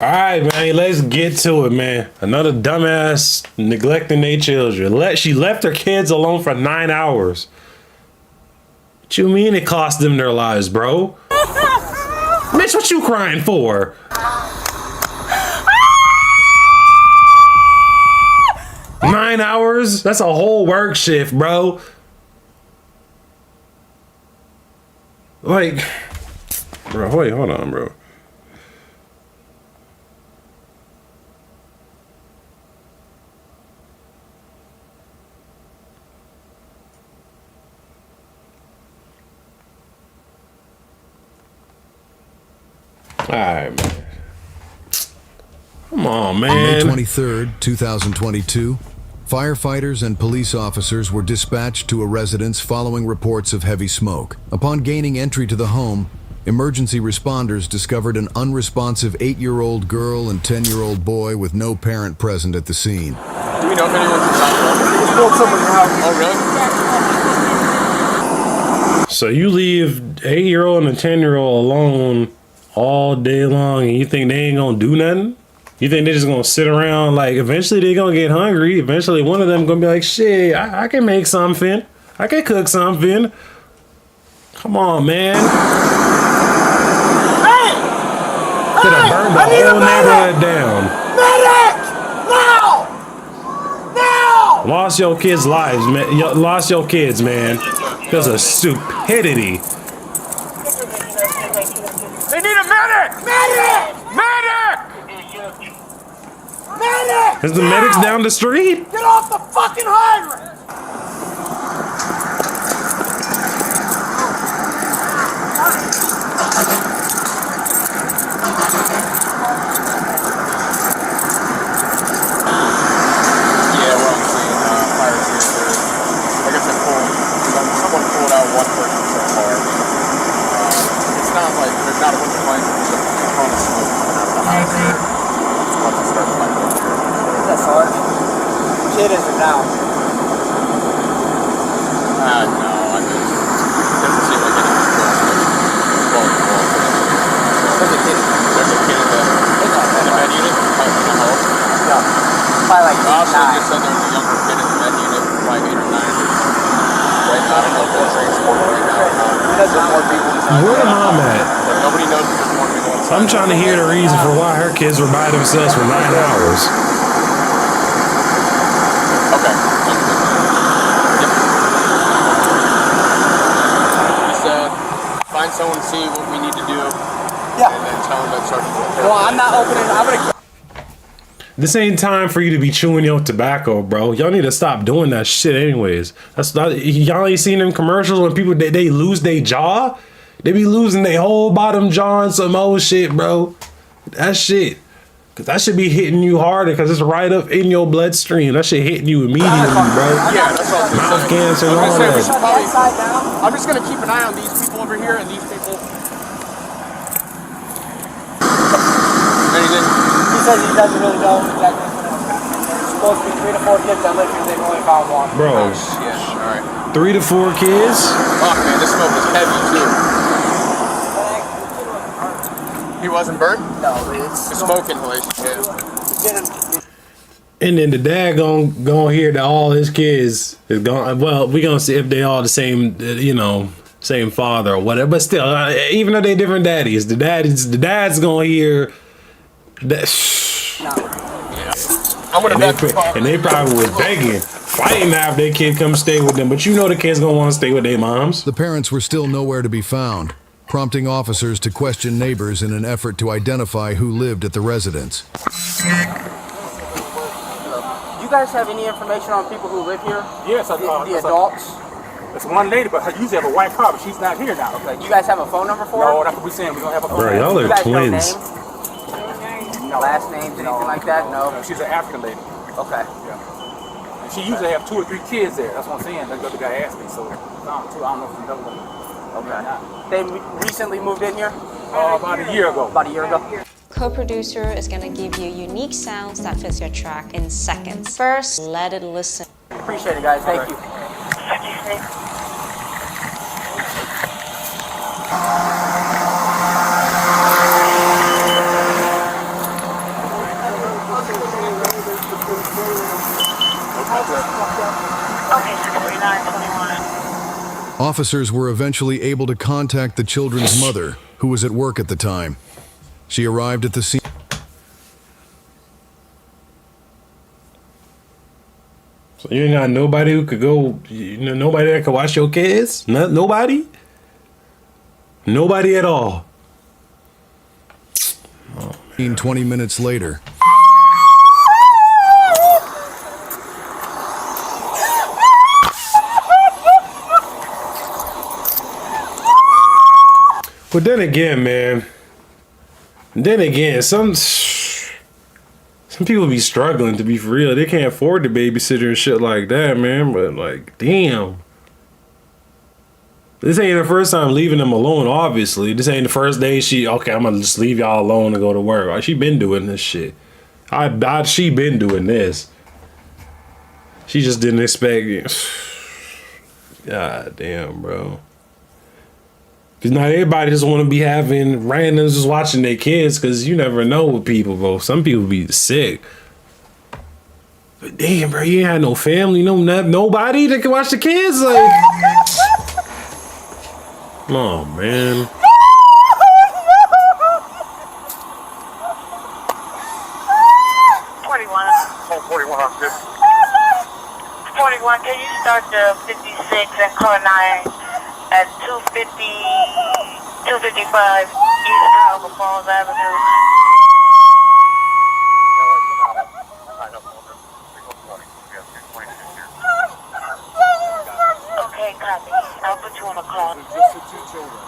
All right, man, let's get to it, man. Another dumbass neglecting their children. She left her kids alone for 9 hours. What you mean it cost them their lives, bro? Mitch, what you crying for? Nine hours? That's a whole work shift, bro. Like, bro, wait, hold on, bro. Alright, man. Come on, man. On May 23rd, 2022, firefighters and police officers were dispatched to a residence following reports of heavy smoke. Upon gaining entry to the home, emergency responders discovered an unresponsive 8-year-old girl and 10-year-old boy with no parent present at the scene. Do we know if anyone's inside? We spoke someone in the house. Oh, really? So you leave 8-year-old and a 10-year-old alone all day long and you think they ain't gonna do nothing? You think they're just gonna sit around? Like, eventually they're gonna get hungry. Eventually one of them gonna be like, shit, I can make something. I can cook something. Come on, man. Hey! Could have burned the whole neighborhood down. Medic! Now! Now! Lost your kids' lives, man. Lost your kids, man. Because of stupidity. They need a medic! Medic! Medic! Medic! Is the medics down the street? Get off the fucking hydrant! Yeah, we're on scene. Fire extinguisher. Like I said, someone pulled out one person so far. It's not like there's not a bunch of flames. There's just a ton of smoke coming out of the house here. Once it starts lighting up here. That's hard. Kid isn't down. No, I mean, it doesn't seem like anyone's going to wall. There's a kid. There's a kid in the med unit. In the hall. Yeah. Probably like 8 or 9. Just said there was a younger kid in the med unit, probably 8 or 9. Right now, I don't know if they're transported right now. There's more people inside. Where the mom at? Nobody knows if there's more people inside. I'm trying to hear the reason for why her kids were by themselves for 9 hours. Okay. Yep. He said, find someone to see what we need to do. Yeah. And then tell them that Sergeant Will. Well, I'm not opening. I'm gonna. This ain't time for you to be chewing your tobacco, bro. Y'all need to stop doing that shit anyways. That's not, y'all ain't seen them commercials when people, they lose their jaw? They be losing their whole bottom jaw and some old shit, bro. That shit. Cause that should be hitting you harder because it's right up in your bloodstream. That shit hitting you immediately, bro. Yeah, that's all. Mouth cancer and all that. I'm just gonna keep an eye on these people over here and these people. Anything? He says he doesn't really know exactly. There's supposed to be 3 to 4 kids that live here. They've only found one. Bro, Shit. All right. 3 to 4 kids? Fuck, man, this smoke is heavy too. He wasn't burnt? No, it's The smoke inhalation. Yeah. And then the dad gonna hear that all his kids is gone. Well, we gonna see if they all the same, same father or whatever. But still, even though they different daddies, the dad's gonna hear that. Yeah. I'm gonna And they probably was begging, fighting to have their kid come stay with them. But you know the kids gonna want to stay with their moms. The parents were still nowhere to be found, prompting officers to question neighbors in an effort to identify who lived at the residence. You guys have any information on people who live here? Yes, the adults? It's one lady, but her usually have a white car, but she's not here now. Okay, you guys have a phone number for her? No, that's what we're saying. We don't have a phone Bro, number. y'all You are guys know twins. names? Last names, anything like that? No? She's an African lady. Okay. Yeah. And she usually have 2 or 3 kids there. That's what I'm saying. That's what the guy asked me. So, I don't know if she's done one. Okay. They recently moved in here? About a year ago. About a year ago? Co-producer is going to give you unique sounds that fits your track in seconds. First, let it listen. Appreciate it, guys. Thank you. 2921. Officers were eventually able to contact the children's mother, who was at work at the time. She arrived at the scene. So you ain't got nobody who could go, nobody that could watch your kids? Nobody? Nobody at all. 20 minutes later. But then again, man. Some people be struggling, to be for real. They can't afford the babysitter and shit like that, man. But like, damn. This ain't the first time leaving them alone, obviously. This ain't the first day okay, I'm gonna just leave y'all alone and go to work. Like, she been doing this shit. She been doing this. She just didn't expect it. God damn, bro. Cause not everybody just want to be having randoms just watching their kids, cause you never know with people, bro. Some people be sick. But damn, bro, you ain't had no family, nobody that can watch the kids. Like, oh man. 41, can you start the 56 and car 9 at 255 East Albert Falls Avenue? Okay, copy. I'll put you on a call. Just the 2 children.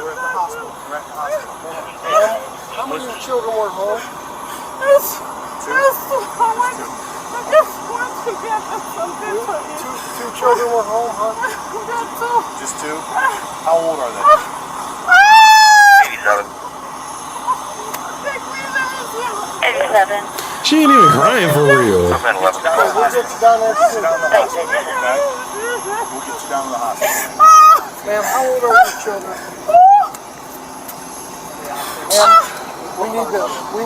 We're at the hospital. How many children were home? Two children were home, huh? Just 2? How old are they? 87. She ain't even crying for real. We'll get you down there soon. Thanks, 87. We'll get you down to the hospital. Ma'am, how old are your children? Ma'am, we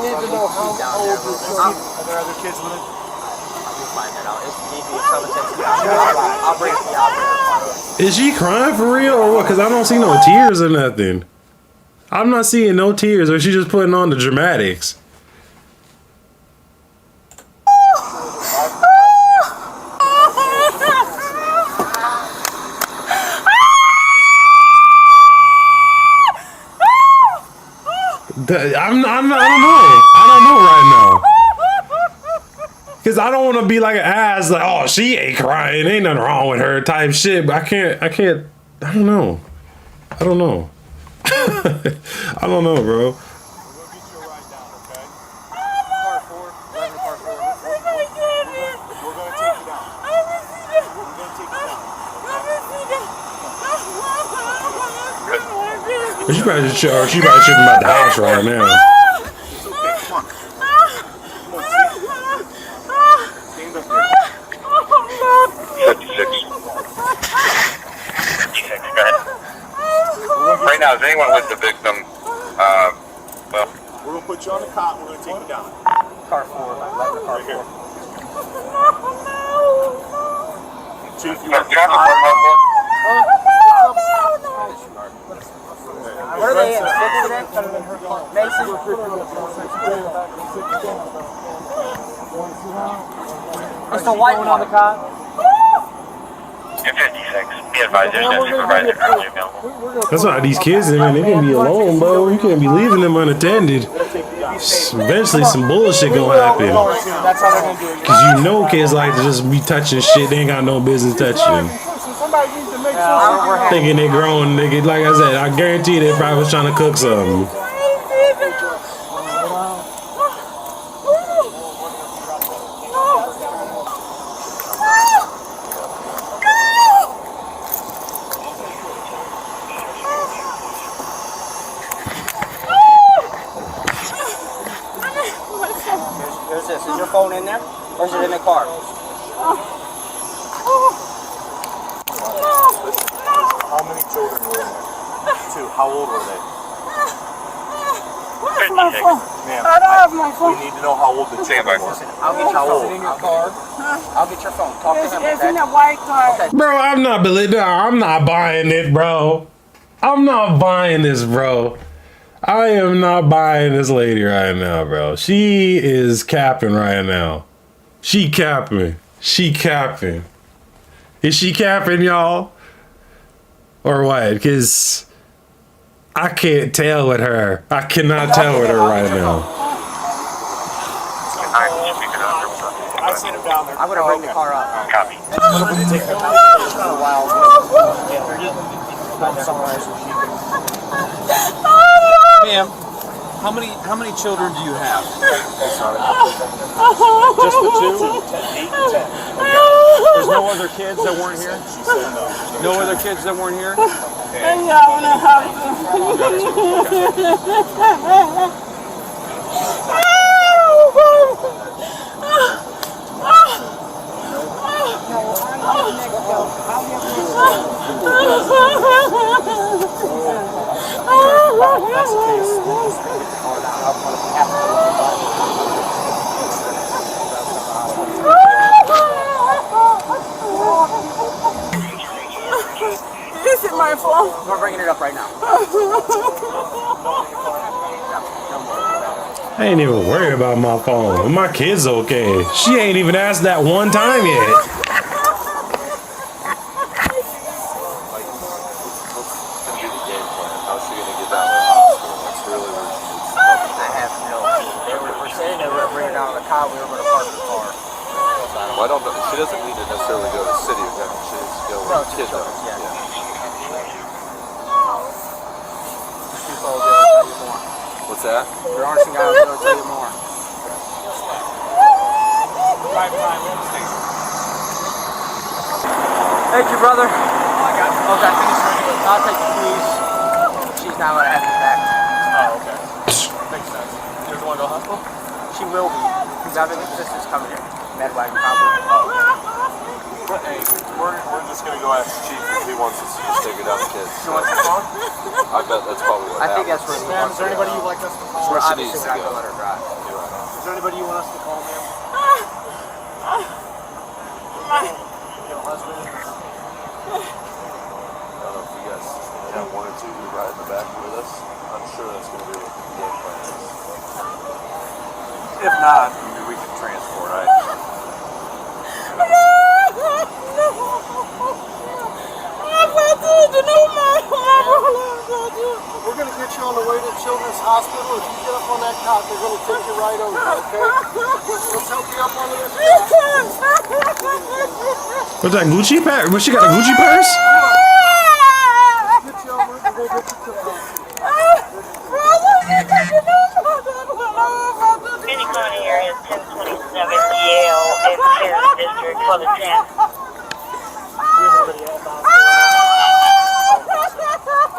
need to know how old your children are. Are there other kids with it? I'll bring it to you. Is she crying for real or what? Cause I don't see no tears or nothing. I'm not seeing no tears, or she just putting on the dramatics. I don't know right now. Cause I don't want to be like an ass, like, oh, she ain't crying, ain't nothing wrong with her type shit. But I don't know. I don't know, bro. We'll get you a ride down, okay? Car 4, drive to car 4. We're gonna take you down. She probably tripping about the house right now. It's okay, come on. Come on, stand up here. 56. 56, go ahead. Right now, is anyone with the victim? Well, We're gonna put you on the cot, we're gonna take you down. Car 4, Right here. Chief, you can I want the have the cot? What are they in? 6 Mason? It's the white one on the car. You're 56. Be advised, there's no supervisor currently available. That's why these kids, man, they can't be alone, bro. You can't be leaving them unattended. Eventually, some bullshit gonna happen. That's how they're gonna do it. Cause you know kids like to just be touching shit they ain't got no business touching. Somebody needs to make sure. Thinking they grown, nigga. Like I said, I guarantee they probably was trying to cook something. Here's this. Is your phone in there? Or is it in the car? How many children were in there? 2. How old were they? my phone. I don't have my phone. We need to know how old the children are. I'll get your phone. In your car. I'll get your phone. Talk to him. It's in a white car. Okay. Bro, I'm not buying it, bro. I'm not buying this, bro. I am not buying this lady right now, bro. She is capping right now. She capping. She capping. Is she capping, y'all? Or what? Because I can't tell with her. I cannot tell with her right now. I seen him down there. I'm gonna bring the car up. Copy. It's been a while. Ma'am, how many children do you have? Just the two? 8 and 10. Okay. There's no other kids that weren't here? No other kids that weren't here? Is it my phone? We're bringing it up right now. I ain't even worried about my phone. My kid's okay. She ain't even asked that one time yet. Well, I don't know. She doesn't need to necessarily go to the city event. She needs to go with the kids. What's that? There are some guys that'll tell you more. Thank you, brother. Okay. I'll take the keys. She's not gonna have me back. Oh, okay. Makes sense. You want to go to the hospital? She will be. Because I think his sister's coming here. Medwagon probably. Hey, we're just gonna go ask the chief if he wants us to just take it out the kids. She wants to call? I bet that's probably what I think happened. that's where he Ma'am, wants is there to anybody go. you'd like us to call? We're She obviously needs to not go. gonna let her drive. Is there anybody you want us to call, ma'am? Your husband? I don't know if you guys have one or two to ride in the back with us. I'm sure that's gonna be what the game plan is. If not, maybe we can transport, right? We're going to get you on the way to Children's Hospital. If you get up on that cot, they're going to take you right over, okay? Let's help you up on this cot. What's that, Gucci purse? What, she got a Gucci purse? Get you over. We're going to get you to Any county area 1027 Yale and Terrace District for the 10.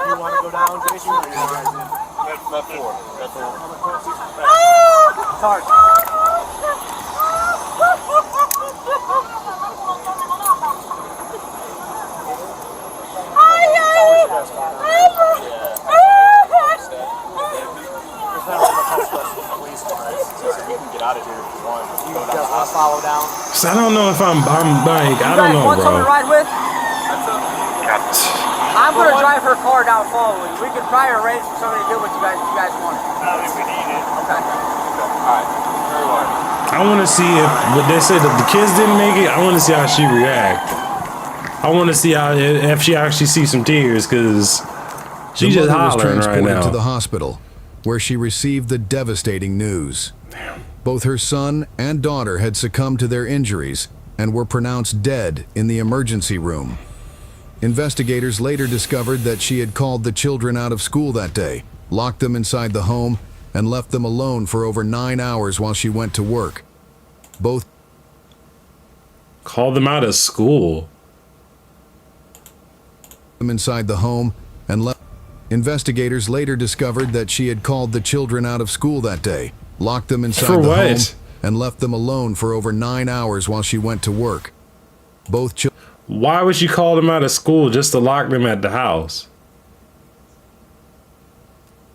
You want to go down, Jason? Or you guys in? That's 4. That's 4. Charge. You can get out of here if you want. You just want to follow down. So I don't know if I'm like, I don't You guys know, want someone to bro. ride with? I'm going to drive her car down following. We could probably arrange for somebody to do what you guys want. I think we need it. Okay. Alright. Very well. I want to see if what they said that the kids didn't make it. I want to see how she react. I want to see how if she actually sees some tears because she's just The mother was hollering right transported now. to the hospital, where she received the devastating news. Both her son and daughter had succumbed to their injuries and were pronounced dead in the emergency room. Investigators later discovered that she had called the children out of school that day, locked them inside the home, and left them alone for over 9 hours while she went to work. Both Called them out of school. them inside the home and left. Investigators later discovered that she had called the children out of school that day, locked them inside For the what? home, and left them alone for over 9 hours while she went to work. Both children. Why would she call them out of school just to lock them at the house?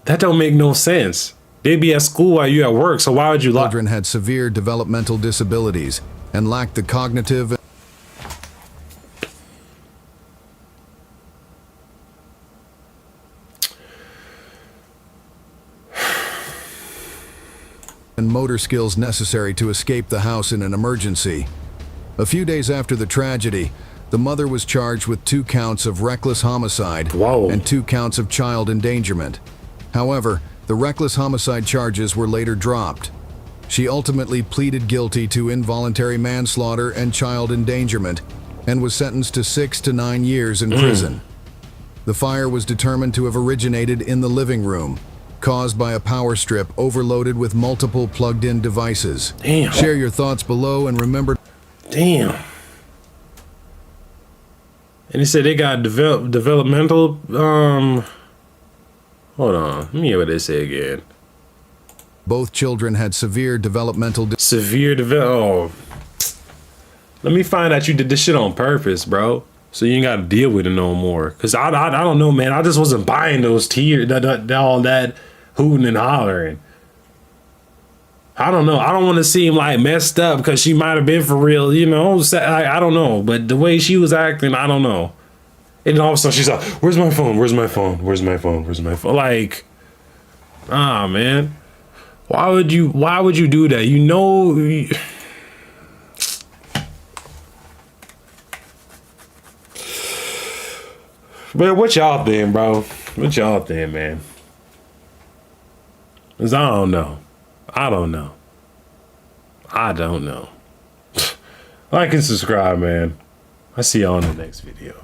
That don't make no sense. They'd be at school while you at work, so why would you lie? Children had severe developmental disabilities and lacked the cognitive and motor skills necessary to escape the house in an emergency. A few days after the tragedy, the mother was charged with 2 counts of reckless homicide and 2 counts of child endangerment. However, the reckless homicide charges were later dropped. She ultimately pleaded guilty to involuntary manslaughter and child endangerment and was sentenced to 6 to 9 years in prison. The fire was determined to have originated in the living room, caused by a power strip overloaded with multiple plugged-in devices. Damn. Share your thoughts below and remember... Damn. And he said they got developmental, hold on, let me hear what they say again. Both children had severe developmental... Oh. Let me find out you did this shit on purpose, bro. So you ain't got to deal with it no more. Because I don't know, man. I just wasn't buying those tears, all that hooting and hollering. I don't know. I don't want to seem like messed up because she might have been for real, you know. I don't know. But the way she was acting, I don't know. And then all of a sudden she's like, where's my phone? Where's my phone? Where's my phone? Where's my phone? Like, man. Why would you do that? You know. Man, what y'all think, bro? What y'all think, man? Cause I don't know. I don't know. Like and subscribe, man. I'll see y'all in the next video.